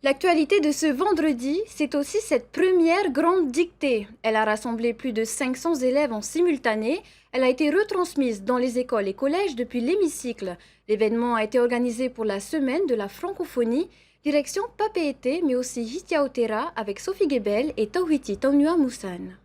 L'actualité de ce vendredi, c'est aussi cette première grande dictée. Elle a rassemblé plus de 500 élèves en simultané. Elle a été retransmise dans les écoles et collèges depuis l'hémicycle. L'événement a été organisé pour la semaine de la francophonie. Direction Papeete, mais aussi Hitiaotera avec Sophie Gebel et Tawhiti Taunua Moussan.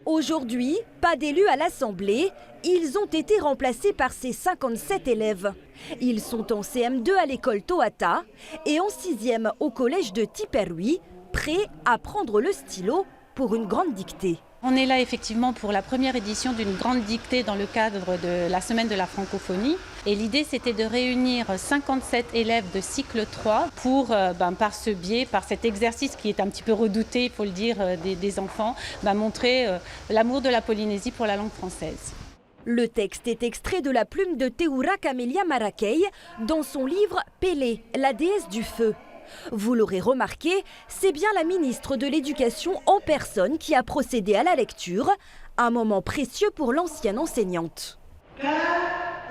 Aujourd'hui, pas d'élus à l'Assemblée, ils ont été remplacés par ces 57 élèves. Ils sont en CM2 à l'école Toata et en 6e au collège de Tiperui, prêts à prendre le stylo pour une grande dictée. On est là effectivement pour la première édition d'une grande dictée dans le cadre de la semaine de la francophonie. Et l'idée c'était de réunir 57 élèves de cycle 3 pour, par ce biais, par cet exercice qui est un petit peu redouté, il faut le dire, des enfants, montrer l'amour de la Polynésie pour la langue française. Le texte est extrait de la plume de Teura Camélia Marakei dans son livre « Pélé, la déesse du feu ». Vous l'aurez remarqué, c'est bien la ministre de l'Éducation en personne qui a procédé à la lecture, un moment précieux pour l'ancienne enseignante. Car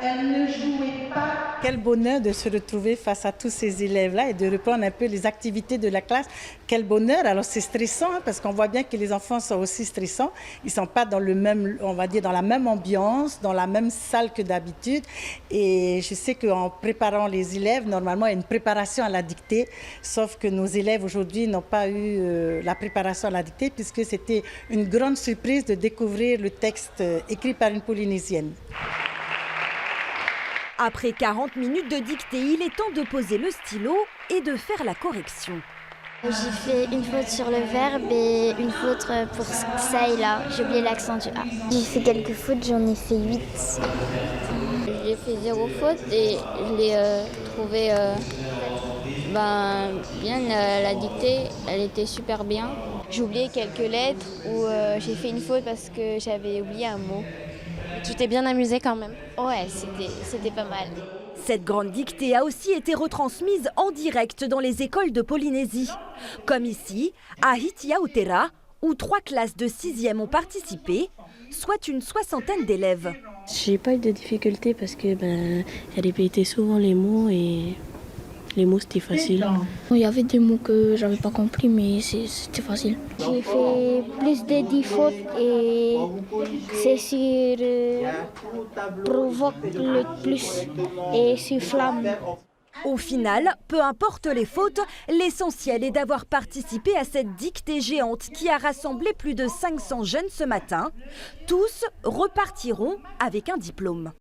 elle ne jouait pas. Quel bonheur de se retrouver face à tous ces élèves-là et de reprendre un peu les activités de la classe. Quel bonheur. Alors c'est stressant parce qu'on voit bien que les enfants sont aussi stressants. Ils ne sont pas dans le même, on va dire, dans la même ambiance, dans la même salle que d'habitude. Et je sais qu'en préparant les élèves, normalement, il y a une préparation à la dictée. Sauf que nos élèves aujourd'hui n'ont pas eu la préparation à la dictée puisque c'était une grande surprise de découvrir le texte écrit par une Polynésienne. Après 40 minutes de dictée, il est temps de poser le stylo et de faire la correction. J'ai fait une faute sur le verbe et une faute pour ça et là. J'ai oublié l'accent du A. J'ai fait quelques fautes, j'en ai fait 8. J'ai fait 0 faute et je l'ai trouvé bien. La dictée, elle était super bien. J'ai oublié quelques lettres ou j'ai fait une faute parce que j'avais oublié un mot. Tu t'es bien amusée quand même? Ouais, c'était pas mal. Cette grande dictée a aussi été retransmise en direct dans les écoles de Polynésie. Comme ici, à Hitiaotera, où 3 classes de 6e ont participé, soit une 60aine d'élèves. J'ai pas eu de difficultés parce que elle répétait souvent les mots et les mots c'était facile. Il y avait des mots que j'avais pas compris mais c'était facile. J'ai fait plus de 10 fautes et c'est sur provoque le plus et sur flamme. Au final, peu importe les fautes, l'essentiel est d'avoir participé à cette dictée géante qui a rassemblé plus de 500 jeunes ce matin. Tous repartiront avec un diplôme.